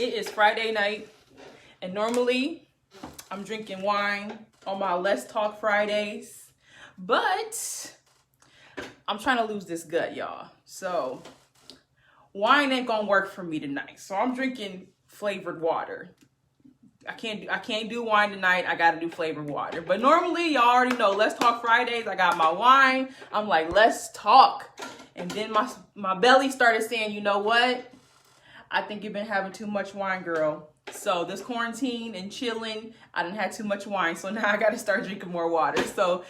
It is Friday night, and normally I'm drinking wine on my Let's Talk Fridays, but I'm trying to lose this gut, y'all. So wine ain't gonna work for me tonight. So I'm drinking flavored water. I can't do wine tonight. I gotta do flavored water. But normally, y'all already know, Let's Talk Fridays, I got my wine. I'm like, let's talk. And then my belly started saying, you know what? I think you've been having too much wine, girl. So this quarantine and chilling, I didn't have too much wine. So now I got to start drinking more water. So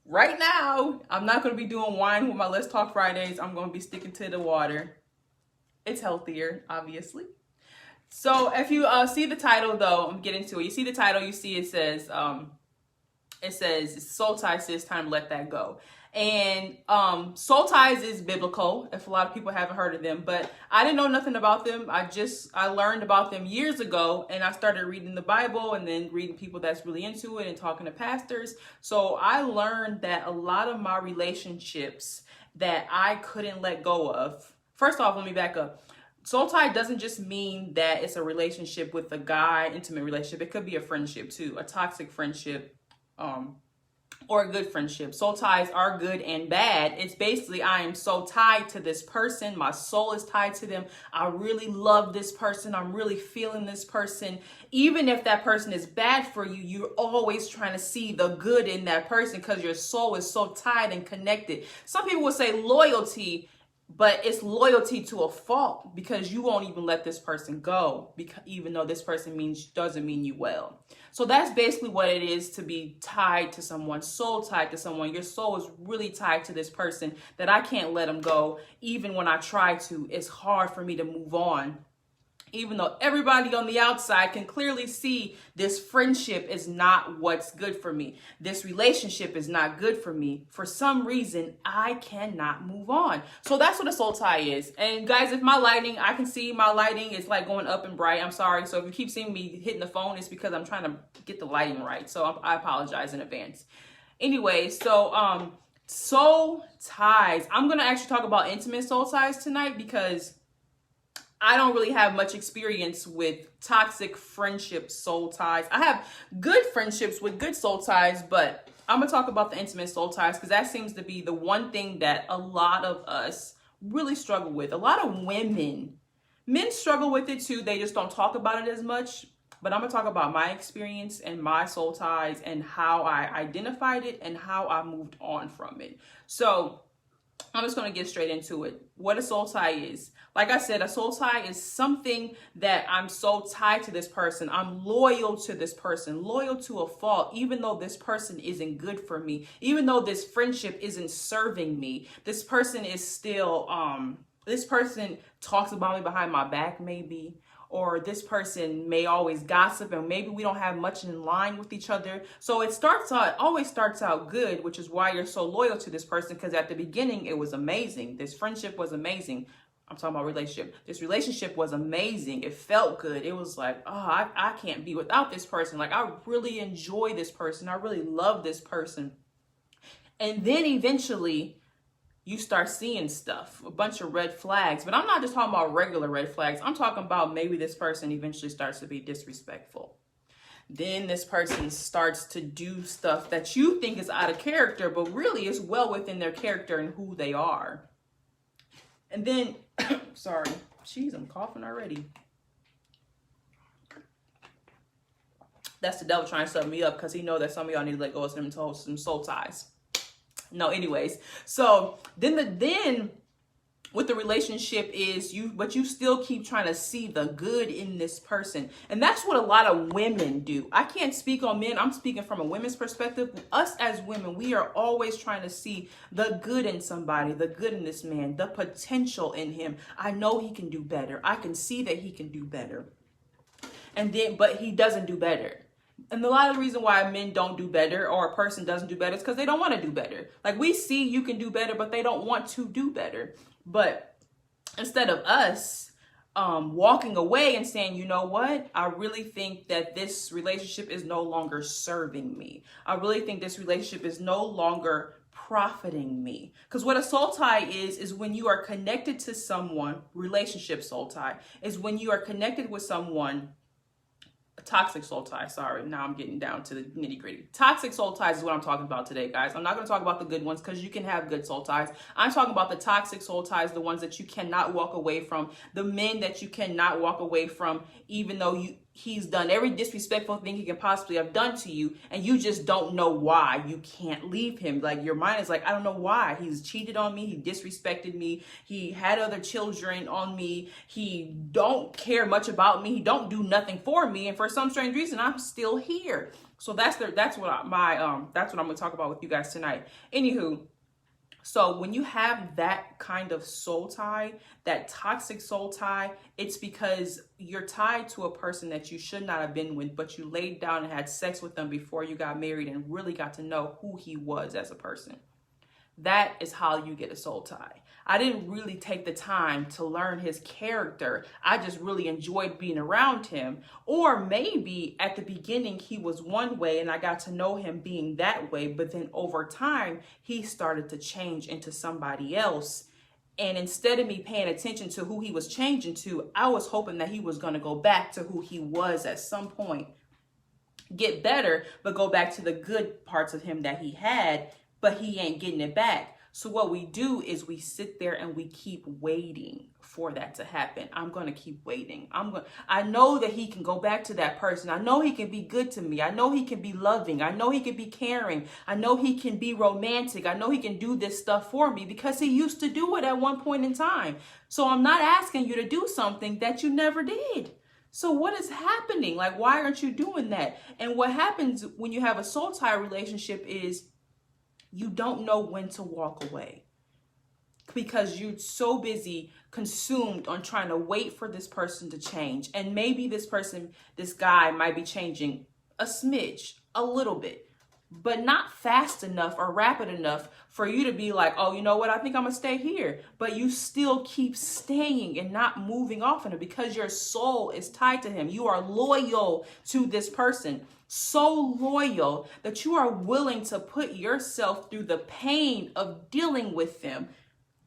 right now, I'm not going to be doing wine with my Let's Talk Fridays. I'm going to be sticking to the water. It's healthier, obviously. So if you see the title, though, I'm getting to it. You see the title, you see it says Soul Ties, it's time to let that go. And soul ties is biblical, if a lot of people haven't heard of them, but I didn't know nothing about them. I learned about them years ago, and I started reading the Bible and then reading people that's really into it and talking to pastors. So I learned that a lot of my relationships that I couldn't let go of. First off, let me back up. Soul tie doesn't just mean that it's a relationship with a guy, intimate relationship. It could be a friendship too, a toxic friendship, or a good friendship. Soul ties are good and bad. It's basically, I am so tied to this person. My soul is tied to them. I really love this person. I'm really feeling this person. Even if that person is bad for you, you're always trying to see the good in that person because your soul is so tied and connected. Some people would say loyalty, but it's loyalty to a fault because you won't even let this person go, because even though this person doesn't mean you well. So that's basically what it is to be tied to someone, soul tied to someone. Your soul is really tied to this person that I can't let them go. Even when I try to, it's hard for me to move on. Even though everybody on the outside can clearly see this friendship is not what's good for me. This relationship is not good for me. For some reason, I cannot move on. So that's what a soul tie is. And guys, if I can see my lighting is like going up and bright. I'm sorry. So if you keep seeing me hitting the phone, it's because I'm trying to get the lighting right. So I apologize in advance. Anyway, so soul ties. I'm going to actually talk about intimate soul ties tonight because I don't really have much experience with toxic friendship soul ties. I have good friendships with good soul ties, but I'm going to talk about the intimate soul ties because that seems to be the one thing that a lot of us really struggle with. A lot of men struggle with it too. They just don't talk about it as much. But I'm going to talk about my experience and my soul ties and how I identified it and how I moved on from it. So I'm just going to get straight into it. What a soul tie is. Like I said, a soul tie is something that I'm so tied to this person. I'm loyal to this person, loyal to a fault, even though this person isn't good for me, even though this friendship isn't serving me. This person is still, this person talks about me behind my back maybe, or this person may always gossip and maybe we don't have much in line with each other. So it always starts out good, which is why you're so loyal to this person, because at the beginning it was amazing. This friendship was amazing. I'm talking about relationship. This relationship was amazing. It felt good. It was like, oh, I can't be without this person. Like, I really enjoy this person. I really love this person. And then eventually you start seeing stuff, a bunch of red flags. But I'm not just talking about regular red flags. I'm talking about maybe this person eventually starts to be disrespectful. Then this person starts to do stuff that you think is out of character, but really is well within their character and who they are. And then, sorry, jeez, I'm coughing already. That's the devil trying to set me up because he knows that some of y'all need to let go of some soul ties. No, anyways. So then with the relationship is but you still keep trying to see the good in this person. And that's what a lot of women do. I can't speak on men. I'm speaking from a women's perspective. Us as women, we are always trying to see the good in somebody, the good in this man, the potential in him. I know he can do better. I can see that he can do better. But he doesn't do better. And a lot of the reason why men don't do better or a person doesn't do better is because they don't want to do better. Like, we see you can do better, but they don't want to do better. But instead of us walking away and saying, you know what, I really think that this relationship is no longer serving me. I really think this relationship is no longer profiting me? Because what a soul tie is when you are connected to someone, relationship soul tie, is when you are connected with someone. A toxic soul tie, sorry, now I'm getting down to the nitty gritty. Toxic soul ties is what I'm talking about today, guys. I'm not going to talk about the good ones because you can have good soul ties. I'm talking about the toxic soul ties, the ones that you cannot walk away from, the men that you cannot walk away from, even though he's done every disrespectful thing he can possibly have done to you, and you just don't know why you can't leave him. Like, your mind is like, I don't know why. He's cheated on me, he disrespected me, he had other children on me, he don't care much about me, he don't do nothing for me, and for some strange reason I'm still here. So that's what I'm going to talk about with you guys tonight. Anywho, so when you have that kind of soul tie, that toxic soul tie, it's because you're tied to a person that you should not have been with, but you laid down and had sex with them before you got married and really got to know who he was as a person. That is how you get a soul tie. I didn't really take the time to learn his character. I just really enjoyed being around him. Or maybe at the beginning he was one way and I got to know him being that way, but then over time he started to change into somebody else. And instead of me paying attention to who he was changing to, I was hoping that he was going to go back to who he was at some point. Get better, but go back to the good parts of him that he had, but he ain't getting it back. So what we do is we sit there and we keep waiting for that to happen. I'm going to keep waiting. I know that he can go back to that person. I know he can be good to me. I know he can be loving. I know he can be caring. I know he can be romantic. I know he can do this stuff for me because he used to do it at one point in time. So I'm not asking you to do something that you never did. So what is happening? Like, why aren't you doing that? And what happens when you have a soul tie relationship is you don't know when to walk away because you're so busy consumed on trying to wait for this person to change. And maybe this guy might be changing a smidge, a little bit, but not fast enough or rapid enough for you to be like, oh, you know what? I think I'm gonna stay here. But you still keep staying and not moving off of it because your soul is tied to him. You are loyal to this person. So loyal that you are willing to put yourself through the pain of dealing with them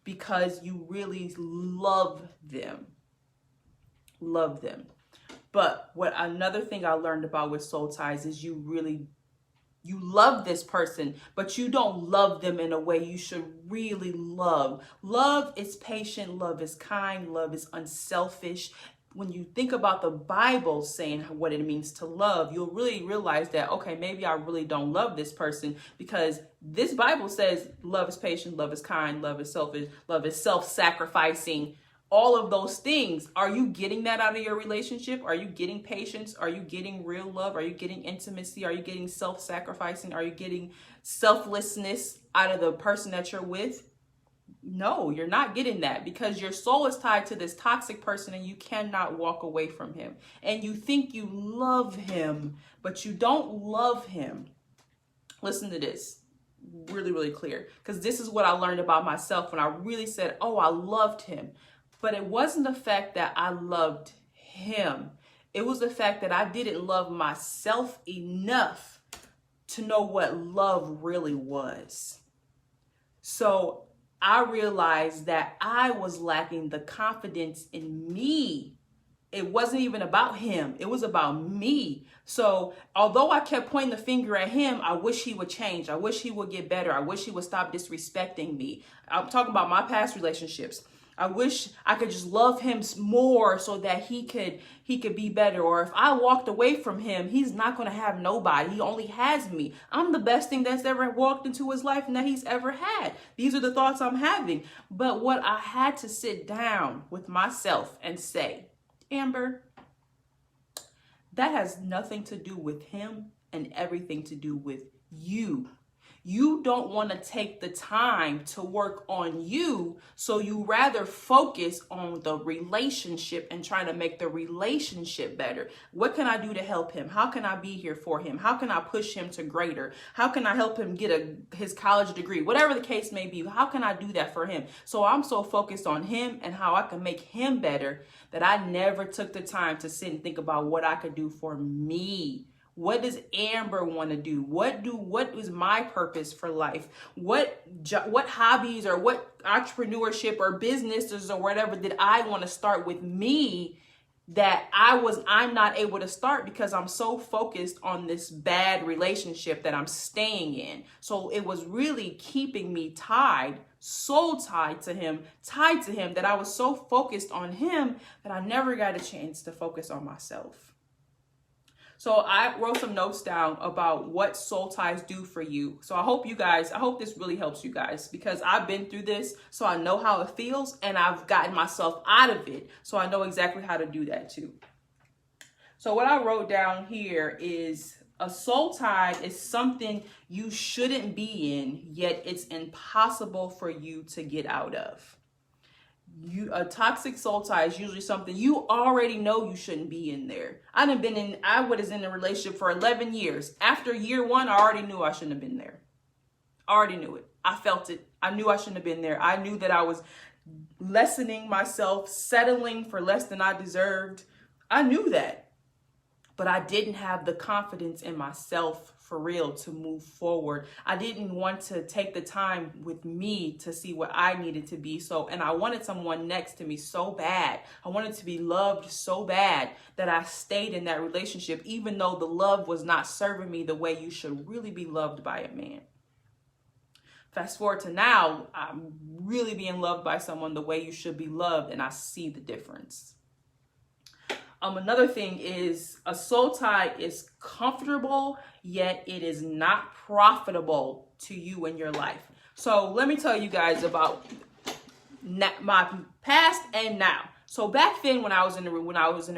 because you really love them. Love them. But another thing I learned about with soul ties is you love this person, but you don't love them in a way you should really love. Love is patient, love is kind, love is unselfish. When you think about the Bible saying what it means to love, you'll really realize that, okay, maybe I really don't love this person because this Bible says love is patient, love is kind, love is selfish, love is self-sacrificing, all of those things. Are you getting that out of your relationship? Are you getting patience? Are you getting real love? Are you getting intimacy? Are you getting self-sacrificing? Are you getting selflessness out of the person that you're with? No, you're not getting that because your soul is tied to this toxic person and you cannot walk away from him. And you think you love him, but you don't love him. Listen to this, really, really clear, because this is what I learned about myself when I really said, oh, I loved him. But it wasn't the fact that I loved him. It was the fact that I didn't love myself enough to know what love really was. So I realized that I was lacking the confidence in me. It wasn't even about him. It was about me. So although I kept pointing the finger at him, I wish he would change. I wish he would get better. I wish he would stop disrespecting me. I'm talking about my past relationships. I wish I could just love him more so that he could be better. Or if I walked away from him, he's not going to have nobody. He only has me. I'm the best thing that's ever walked into his life and that he's ever had. These are the thoughts I'm having. But what I had to sit down with myself and say, Amber, that has nothing to do with him and everything to do with you. You don't want to take the time to work on you, so you rather focus on the relationship and try to make the relationship better. What can I do to help him? How can I be here for him? How can I push him to greater? How can I help him get his college degree? Whatever the case may be, how can I do that for him? So I'm so focused on him and how I can make him better that I never took the time to sit and think about what I could do for me. What does Amber want to do? What is my purpose for life? What hobbies or what entrepreneurship or businesses or whatever did I want to start with me that I'm not able to start because I'm so focused on this bad relationship that I'm staying in. So it was really keeping me so tied to him that I was so focused on him that I never got a chance to focus on myself. So I wrote some notes down about what soul ties do for you. So I hope this really helps you guys, because I've been through this, so I know how it feels and I've gotten myself out of it. So I know exactly how to do that too. So what I wrote down here is a soul tie is something you shouldn't be in, yet it's impossible for you to get out of. A toxic soul tie is usually something you already know you shouldn't be in there. I was in a relationship for 11 years. After year 1, I already knew I shouldn't have been there. I already knew it. I felt it. I knew I shouldn't have been there. I knew that I was lessening myself, settling for less than I deserved. I knew that. But I didn't have the confidence in myself for real to move forward. I didn't want to take the time with me to see what I needed to be. And I wanted someone next to me so bad. I wanted to be loved so bad that I stayed in that relationship, even though the love was not serving me the way you should really be loved by a man. Fast forward to now, I'm really being loved by someone the way you should be loved, and I see the difference. Another thing is a soul tie is comfortable, yet it is not profitable to you in your life. So let me tell you guys about my past and now. So back then, when I was in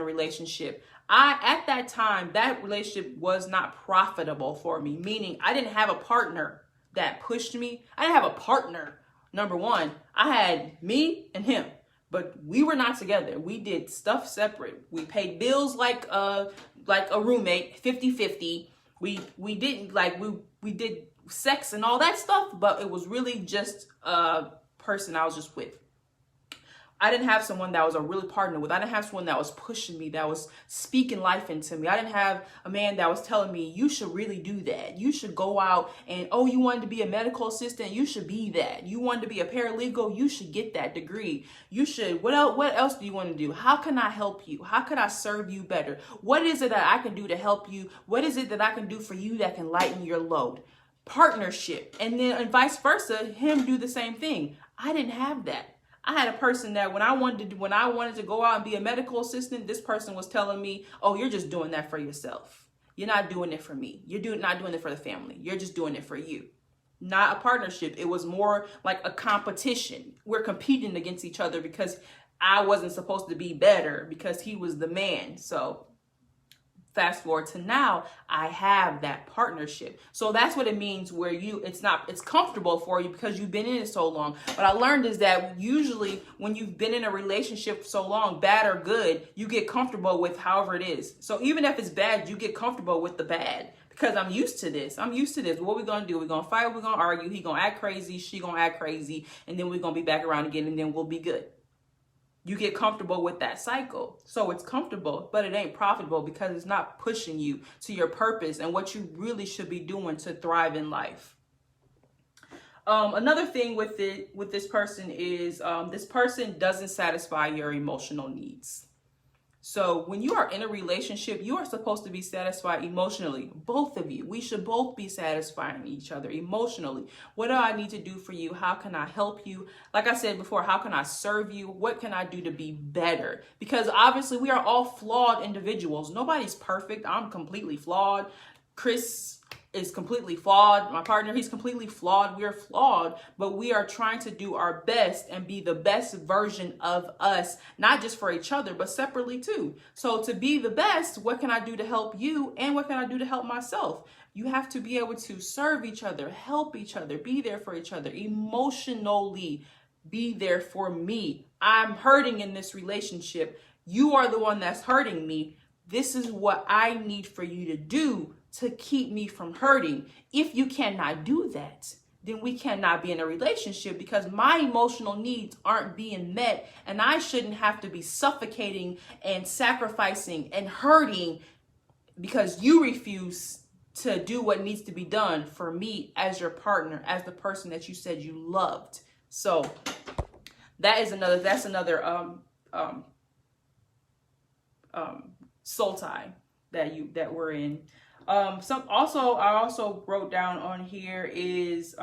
a relationship, at that time, that relationship was not profitable for me, meaning I didn't have a partner that pushed me. I didn't have a partner. Number one, I had me and him. But we were not together. We did stuff separate. We paid bills like a roommate, 50-50. We didn't we did sex and all that stuff, but it was really just a person I was just with. I didn't have someone that I was a real partner with. I didn't have someone that was pushing me, that was speaking life into me. I didn't have a man that was telling me, you should really do that. You should go out and, you wanted to be a medical assistant, you should be that. You wanted to be a paralegal, you should get that degree. You should, what else do you want to do? How can I help you? How can I serve you better? What is it that I can do to help you? What is it that I can do for you that can lighten your load? Partnership. And vice versa, him do the same thing. I didn't have that. I had a person that when I wanted to go out and be a medical assistant, this person was telling me, oh, you're just doing that for yourself. You're not doing it for me. You're not doing it for the family. You're just doing it for you. Not a partnership. It was more like a competition. We're competing against each other because I wasn't supposed to be better because he was the man. So fast forward to now, I have that partnership. So that's what it means where it's comfortable for you because you've been in it so long. What I learned is that usually when you've been in a relationship so long, bad or good, you get comfortable with however it is. So even if it's bad, you get comfortable with the bad because I'm used to this. What we going to do? We're going to fight, we're going to argue, he going to act crazy, she going to act crazy, and then we're going to be back around again and then we'll be good. You get comfortable with that cycle. So it's comfortable, but it ain't profitable because it's not pushing you to your purpose and what you really should be doing to thrive in life. Another thing with this person is this person doesn't satisfy your emotional needs. So when you are in a relationship, you are supposed to be satisfied emotionally. Both of you. We should both be satisfying each other emotionally. What do I need to do for you? How can I help you? Like I said before, how can I serve you? What can I do to be better? Because obviously we are all flawed individuals. Nobody's perfect. I'm completely flawed. Chris is completely flawed. My partner, he's completely flawed. We are flawed, but we are trying to do our best and be the best version of us, not just for each other, but separately too. So to be the best, what can I do to help you? And what can I do to help myself? You have to be able to serve each other, help each other, be there for each other, emotionally be there for me. I'm hurting in this relationship. You are the one that's hurting me. This is what I need for you to do to keep me from hurting. If you cannot do that, then we cannot be in a relationship because my emotional needs aren't being met and I shouldn't have to be suffocating and sacrificing and hurting because you refuse to do what needs to be done for me as your partner, as the person that you said you loved. So that's another soul tie that we're in. I also wrote down on here is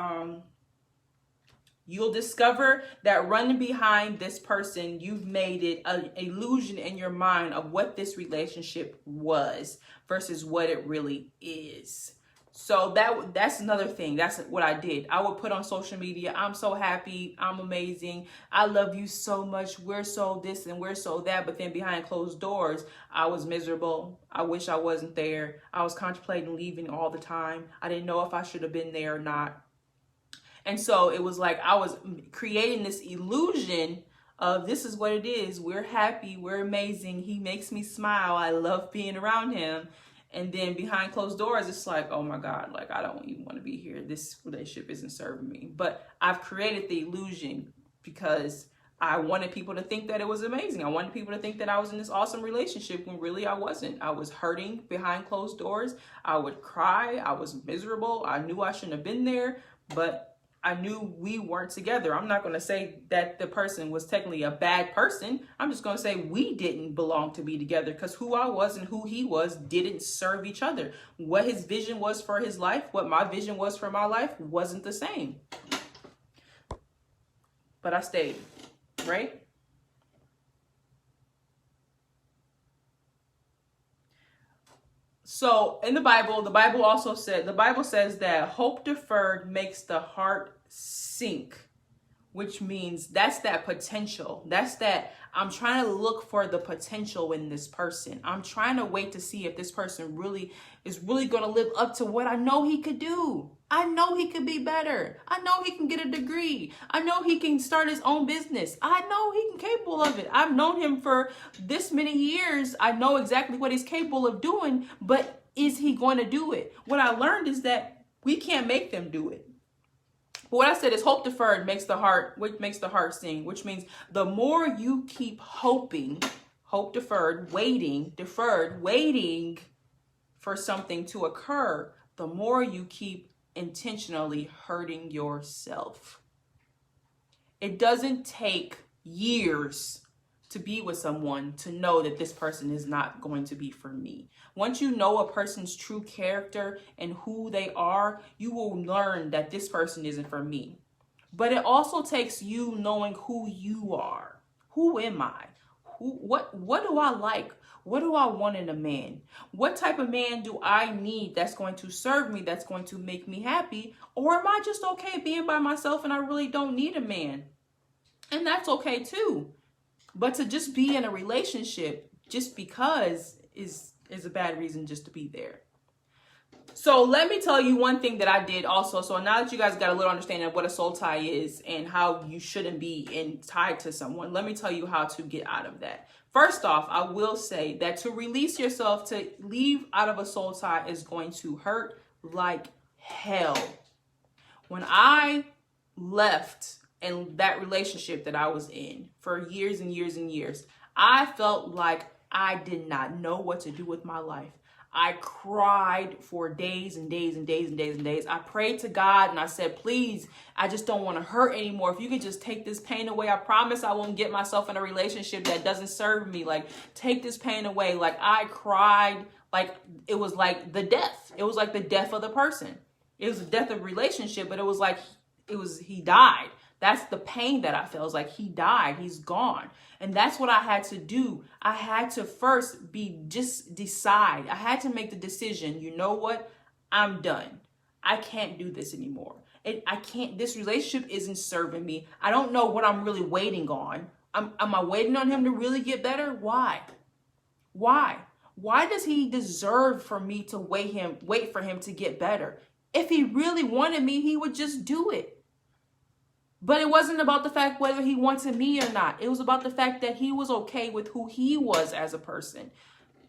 you'll discover that running behind this person, you've made it an illusion in your mind of what this relationship was versus what it really is. So that's another thing. That's what I did. I would put on social media, I'm so happy, I'm amazing, I love you so much, we're so this and we're so that. But then behind closed doors, I was miserable. I wish I wasn't there. I was contemplating leaving all the time. I didn't know if I should have been there or not. And so it was like I was creating this illusion of this is what it is. We're happy. We're amazing. He makes me smile. I love being around him. And then behind closed doors, it's like, oh my God, like I don't even want to be here. This relationship isn't serving me. But I've created the illusion because I wanted people to think that it was amazing. I wanted people to think that I was in this awesome relationship when really I wasn't. I was hurting behind closed doors. I would cry. I was miserable. I knew I shouldn't have been there, but I knew we weren't together. I'm not going to say that the person was technically a bad person. I'm just going to say we didn't belong to be together because who I was and who he was didn't serve each other. What his vision was for his life, what my vision was for my life wasn't the same. But I stayed, right? So in the Bible also said, the Bible says that hope deferred makes the heart sink, which means that's that potential. That's that I'm trying to look for the potential in this person. I'm trying to wait to see if this person really is really going to live up to what I know he could do. I know he could be better. I know he can get a degree. I know he can start his own business. I know he's capable of it. I've known him for this many years. I know exactly what he's capable of doing, but is he going to do it? What I learned is that we can't make them do it. But what I said is hope deferred makes the heart sing, which means the more you keep hoping, hope deferred, waiting for something to occur, the more you keep intentionally hurting yourself. It doesn't take years to be with someone to know that this person is not going to be for me. Once you know a person's true character and who they are, you will learn that this person isn't for me. But it also takes you knowing who you are. Who am I? What do I like? What do I want in a man? What type of man do I need that's going to serve me, that's going to make me happy? Or am I just okay being by myself and I really don't need a man? And that's okay too. But to just be in a relationship just because is a bad reason just to be there. So let me tell you one thing that I did also. So now that you guys got a little understanding of what a soul tie is and how you shouldn't be tied to someone, let me tell you how to get out of that. First off, I will say that to release yourself, to leave out of a soul tie is going to hurt like hell. When I left in that relationship that I was in for years and years and years, I felt like I did not know what to do with my life. I cried for days and days and days and days and days. I prayed to God and I said, please, I just don't want to hurt anymore. If you could just take this pain away, I promise I won't get myself in a relationship that doesn't serve me. Like, take this pain away. Like, I cried like it was like the death. It was like the death of the person. It was the death of relationship, but it was like he died. That's the pain that I felt. It was like he died, he's gone. And that's what I had to do. I had to first decide. I had to make the decision, you know what? I'm done. I can't do this anymore. This relationship isn't serving me. I don't know what I'm really waiting on. Am I waiting on him to really get better? Why? Why does he deserve for me to wait for him to get better? If he really wanted me, he would just do it. But it wasn't about the fact whether he wanted me or not. It was about the fact that he was okay with who he was as a person.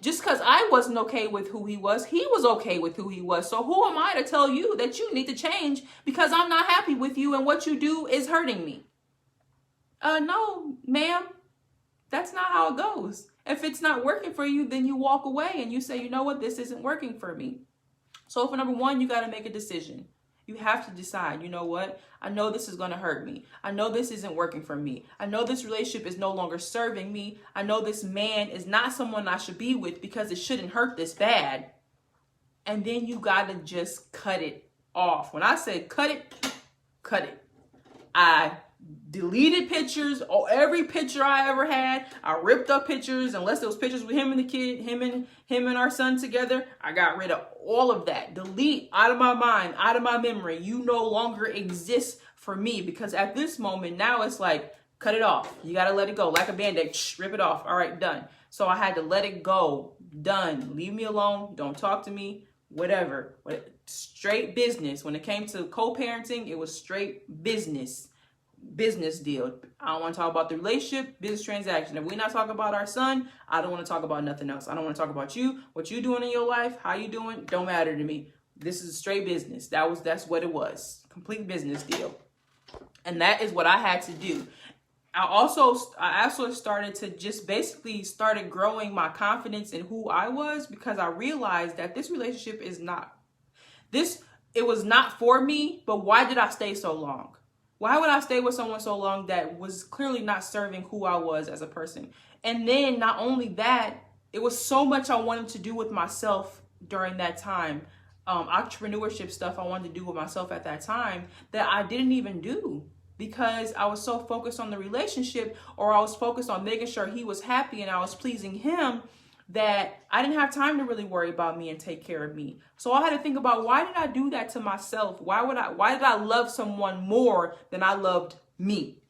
Just because I wasn't okay with who he was okay with who he was. So who am I to tell you that you need to change because I'm not happy with you and what you do is hurting me? No, ma'am. That's not how it goes. If it's not working for you, then you walk away and you say, you know what, this isn't working for me. So for number one, you got to make a decision. You have to decide, you know what? I know this is going to hurt me. I know this isn't working for me. I know this relationship is no longer serving me. I know this man is not someone I should be with because it shouldn't hurt this bad. And then you got to just cut it off. When I say cut it, cut it. I deleted pictures, or every picture I ever had. I ripped up pictures, unless it was pictures with him and the kid, him and our son together. I got rid of all of that. Delete out of my mind, out of my memory. You no longer exist for me, because at this moment now it's like, cut it off. You got to let it go. Like a Band-Aid, rip it off. All right, done. So I had to let it go. Done. Leave me alone. Don't talk to me. Whatever. Straight business. When it came to co-parenting, it was straight business deal. I don't want to talk about the relationship, business transaction. If we're not talking about our son, I don't want to talk about nothing else. I don't want to talk about you, what you doing in your life, how you doing, don't matter to me. This is straight business. That's what it was. Complete business deal. And that is what I had to do. I also started to just basically started growing my confidence in who I was, because I realized that this relationship it was not for me. But why did I stay so long? Why would I stay with someone so long that was clearly not serving who I was as a person? And then not only that, it was so much I wanted to do with myself during that time. Entrepreneurship stuff I wanted to do with myself at that time that I didn't even do, because I was so focused on the relationship, or I was focused on making sure he was happy and I was pleasing him, that I didn't have time to really worry about me and take care of me. So I had to think about, why did I do that to myself? Why did I love someone more than I loved me?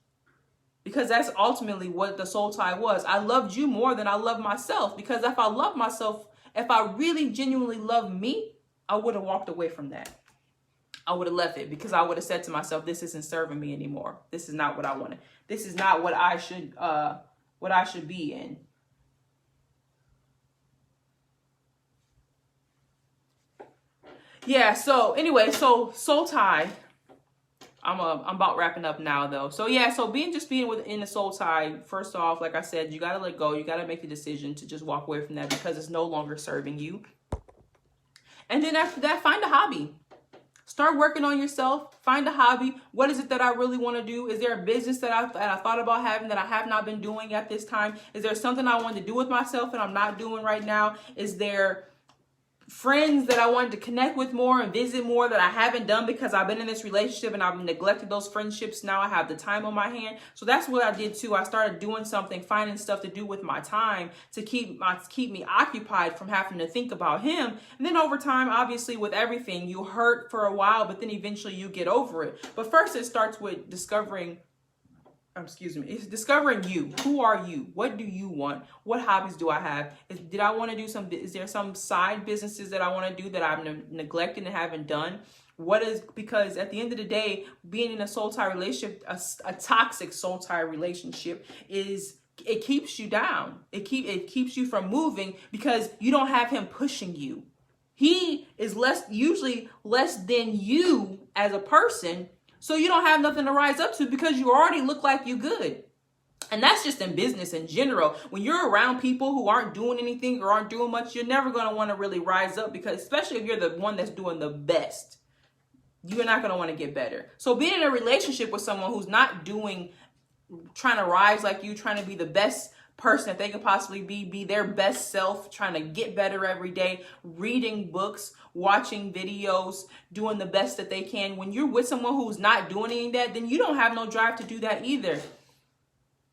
Because that's ultimately what the soul tie was. I loved you more than I loved myself, because if I loved myself, if I really genuinely loved me, I would have walked away from that. I would have left it, because I would have said to myself, this isn't serving me anymore. This is not what I wanted. This is not what I should be in. Yeah, so anyway, so soul tie. I'm about wrapping up now though. So yeah, so being within the soul tie, first off, like I said, you gotta let go. You gotta make the decision to just walk away from that, because it's no longer serving you. And then after that, find a hobby. Start working on yourself. Find a hobby. What is it that I really want to do? Is there a business that I thought about having that I have not been doing at this time? Is there something I want to do with myself and I'm not doing right now? Is there friends that I wanted to connect with more and visit more that I haven't done because I've been in this relationship and I've neglected those friendships? Now I have the time on my hand. So that's what I did too. I started doing something, finding stuff to do with my time to keep me occupied from having to think about him. And then over time, obviously with everything, you hurt for a while, but then eventually you get over it. But first it starts with it's discovering you. Who are you? What do you want? What hobbies do I have? Is there some side businesses that I want to do that I've neglected and haven't done? Because at the end of the day, being in a soul tie relationship, a toxic soul tie relationship it keeps you down. It keeps you from moving, because you don't have him pushing you. He is usually less than you as a person. So you don't have nothing to rise up to, because you already look like you good. And that's just in business in general. When you're around people who aren't doing anything or aren't doing much, you're never going to want to really rise up, because especially if you're the one that's doing the best, you're not going to want to get better. So being in a relationship with someone who's not trying to rise like you, trying to be the best person that they can possibly be their best self, trying to get better every day, reading books, watching videos, doing the best that they can. When you're with someone who's not doing any of that, then you don't have no drive to do that either.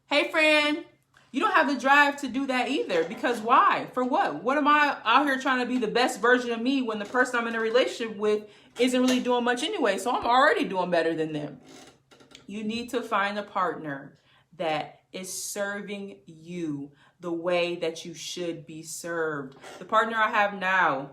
Hey friend, you don't have the drive to do that either, because why? For what? What am I out here trying to be the best version of me when the person I'm in a relationship with isn't really doing much anyway? So I'm already doing better than them. You need to find a partner that is serving you the way that you should be served. The partner I have now,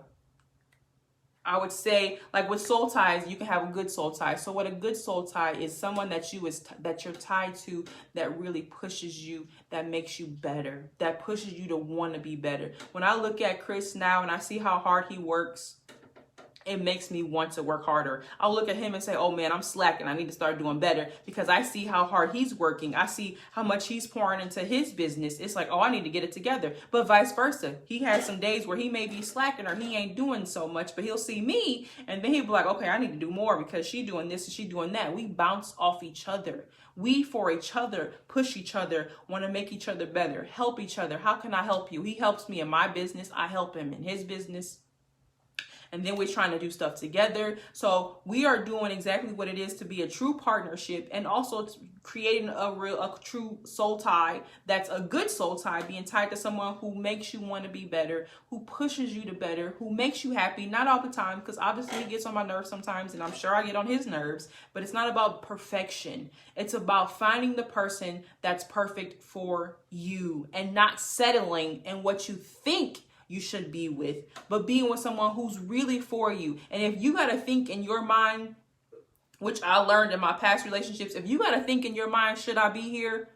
I would say, like with soul ties, you can have a good soul tie. So what a good soul tie is, someone that you're tied to, that really pushes you, that makes you better, that pushes you to want to be better. When I look at Chris now and I see how hard he works, it makes me want to work harder. I'll look at him and say, oh man, I'm slacking. I need to start doing better, because I see how hard he's working. I see how much he's pouring into his business. It's like, oh, I need to get it together. But vice versa. He has some days where he may be slacking or he ain't doing so much, but he'll see me and then he'll be like, okay, I need to do more because she doing this and she doing that. We bounce off each other. We for each other, push each other, want to make each other better, help each other. How can I help you? He helps me in my business. I help him in his business. And then we're trying to do stuff together. So we are doing exactly what it is to be a true partnership, and also creating a true soul tie that's a good soul tie, being tied to someone who makes you want to be better, who pushes you to better, who makes you happy. Not all the time, because obviously he gets on my nerves sometimes, and I'm sure I get on his nerves, but it's not about perfection. It's about finding the person that's perfect for you and not settling in what you think you should be with, but being with someone who's really for you. And if you got to think in your mind, which I learned in my past relationships, if you got to think in your mind, should I be here?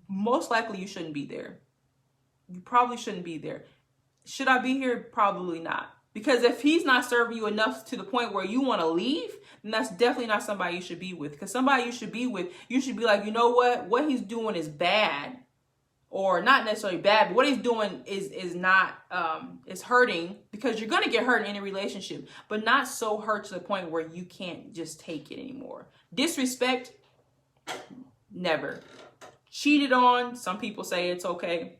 Most likely you shouldn't be there. You probably shouldn't be there. Should I be here? Probably not. Because if he's not serving you enough to the point where you want to leave, then that's definitely not somebody you should be with. Because somebody you should be with, you should be like, you know what he's doing is bad. Or not necessarily bad, but what he's doing is not is hurting, because you're gonna get hurt in any relationship, but not so hurt to the point where you can't just take it anymore. Disrespect, never. Cheated on, some people say it's okay.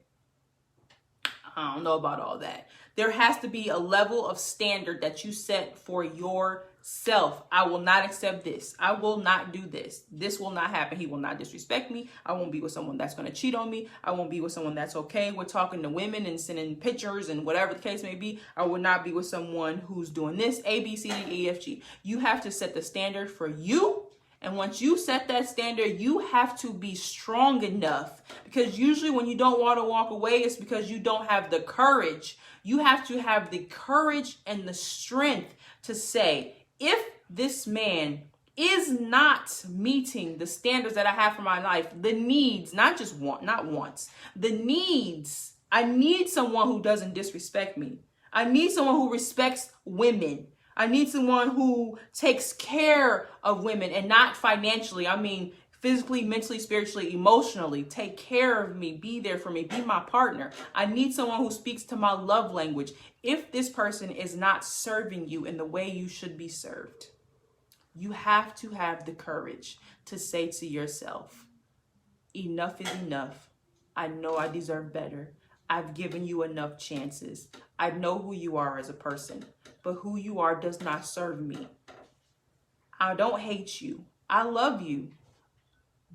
I don't know about all that. There has to be a level of standard that you set for yourself. I will not accept this. I will not do this. This will not happen. He will not disrespect me. I won't be with someone that's going to cheat on me. I won't be with someone that's okay with talking to women and sending pictures and whatever the case may be. I will not be with someone who's doing this, A, B, C, D, E, F, G. You have to set the standard for you. And once you set that standard, you have to be strong enough, because usually when you don't want to walk away, it's because you don't have the courage. You have to have the courage and the strength to say, if this man is not meeting the standards that I have for my life, the needs, not wants, the needs, I need someone who doesn't disrespect me. I need someone who respects women. I need someone who takes care of women, and not financially. I mean, physically, mentally, spiritually, emotionally. Take care of me. Be there for me. Be my partner. I need someone who speaks to my love language. If this person is not serving you in the way you should be served, you have to have the courage to say to yourself, enough is enough. I know I deserve better. I've given you enough chances. I know who you are as a person, but who you are does not serve me. I don't hate you. I love you.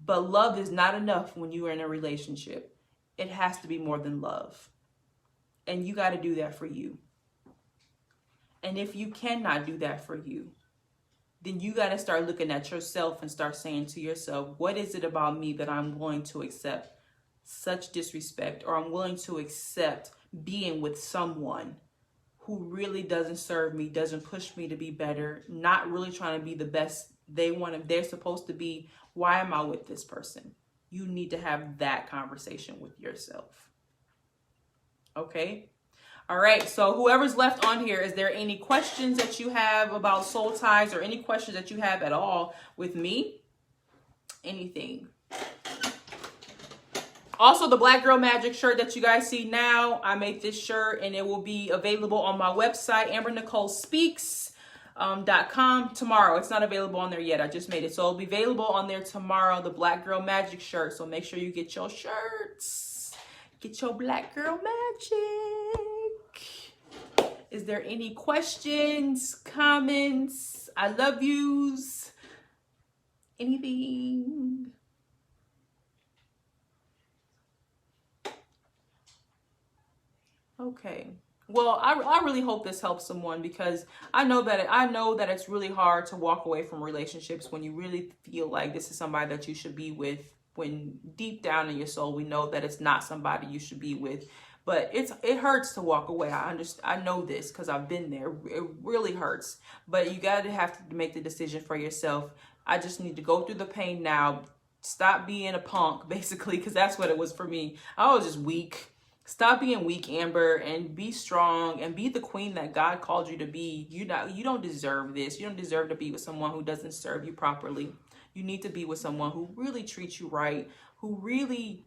But love is not enough when you are in a relationship. It has to be more than love. And you got to do that for you. And if you cannot do that for you, then you got to start looking at yourself and start saying to yourself, what is it about me that I'm willing to accept such disrespect, or I'm willing to accept being with someone who really doesn't serve me, doesn't push me to be better, not really trying to be the best they're supposed to be. Why am I with this person? You need to have that conversation with yourself. Okay? All right, so whoever's left on here, is there any questions that you have about soul ties, or any questions that you have at all with me? Anything? Also, the Black Girl Magic shirt that you guys see now, I made this shirt and it will be available on my website, AmberNicoleSpeaks.com tomorrow. It's not available on there yet. I just made it. So it'll be available on there tomorrow, the Black Girl Magic shirt. So make sure you get your shirts. Get your Black Girl Magic. Is there any questions, comments? I love yous. Anything? Okay. Well, I really hope this helps someone, because I know that it's really hard to walk away from relationships when you really feel like this is somebody that you should be with, when deep down in your soul we know that it's not somebody you should be with. But it hurts to walk away. I know this because I've been there. It really hurts. But you have to make the decision for yourself. I just need to go through the pain now. Stop being a punk, basically, because that's what it was for me. I was just weak. Stop being weak, Amber, and be strong and be the queen that God called you to be. You don't deserve this. You don't deserve to be with someone who doesn't serve you properly. You need to be with someone who really treats you right, who really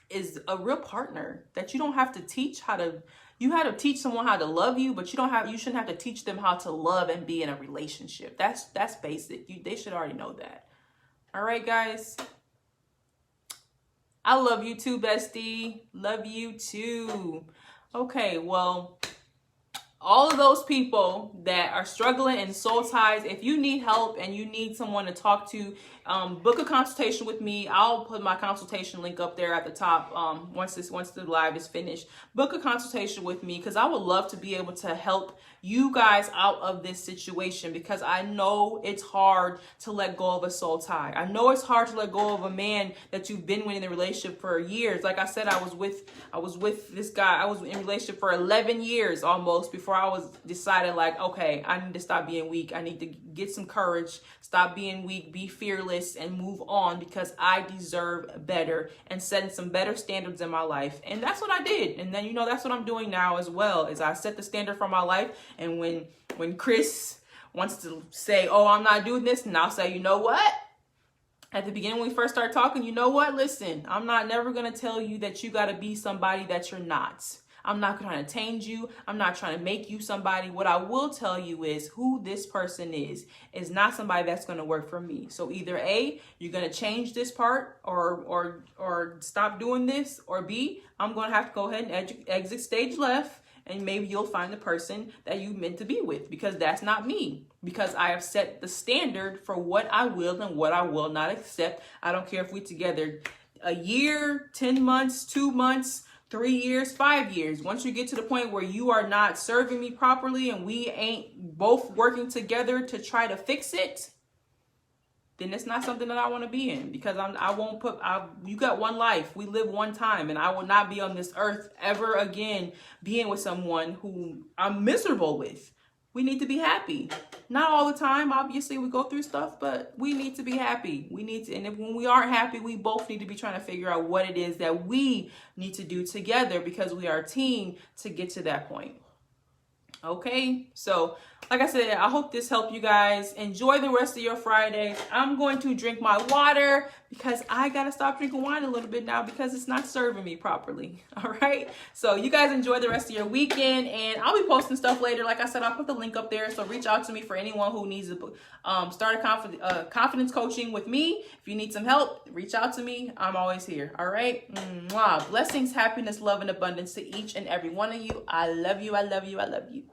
is a real partner, that you don't have to teach how to. You have to teach someone how to love you, but you shouldn't have to teach them how to love and be in a relationship. That's basic. They should already know that. All right, guys. I love you too, bestie. Love you too. Okay, well, all of those people that are struggling in soul ties, if you need help and you need someone to talk to, book a consultation with me. I'll put my consultation link up there at the top once the live is finished. Book a consultation with me, because I would love to be able to help you guys out of this situation, because I know it's hard to let go of a soul tie. I know it's hard to let go of a man that you've been with in a relationship for years. Like I said, I was with this guy. I was in a relationship for 11 years almost before I was decided, like, okay, I need to stop being weak. I need to get some courage, stop being weak, be fearless, and move on, because I deserve better, and setting some better standards in my life. And that's what I did. And then, that's what I'm doing now as well, is I set the standard for my life. And when Chris wants to say, oh, I'm not doing this, and I'll say, you know what? At the beginning, when we first start talking, you know what? Listen, I'm never going to tell you that you got to be somebody that you're not. I'm not trying to change you. I'm not trying to make you somebody. What I will tell you is who this person is not somebody that's going to work for me. So either A, you're going to change this part or stop doing this, or B, I'm going to have to go ahead and exit stage left, and maybe you'll find the person that you meant to be with, because that's not me. Because I have set the standard for what I will and what I will not accept. I don't care if we're together a year, 10 months, 2 months, 3 years, 5 years. Once you get to the point where you are not serving me properly and we ain't both working together to try to fix it, then it's not something that I want to be in, because you got one life. We live one time, and I will not be on this earth ever again being with someone who I'm miserable with. We need to be happy. Not all the time. Obviously, we go through stuff, but we need to be happy. And when we aren't happy, we both need to be trying to figure out what it is that we need to do together, because we are a team to get to that point. Okay, so like I said, I hope this helped you guys. Enjoy the rest of your Friday. I'm going to drink my water, because I got to stop drinking wine a little bit now, because it's not serving me properly. All right, so you guys enjoy the rest of your weekend, and I'll be posting stuff later. Like I said, I'll put the link up there, so reach out to me for anyone who needs to start a confidence coaching with me. If you need some help, reach out to me. I'm always here. All right, Mwah. Blessings, happiness, love, and abundance to each and every one of you. I love you. I love you. I love you.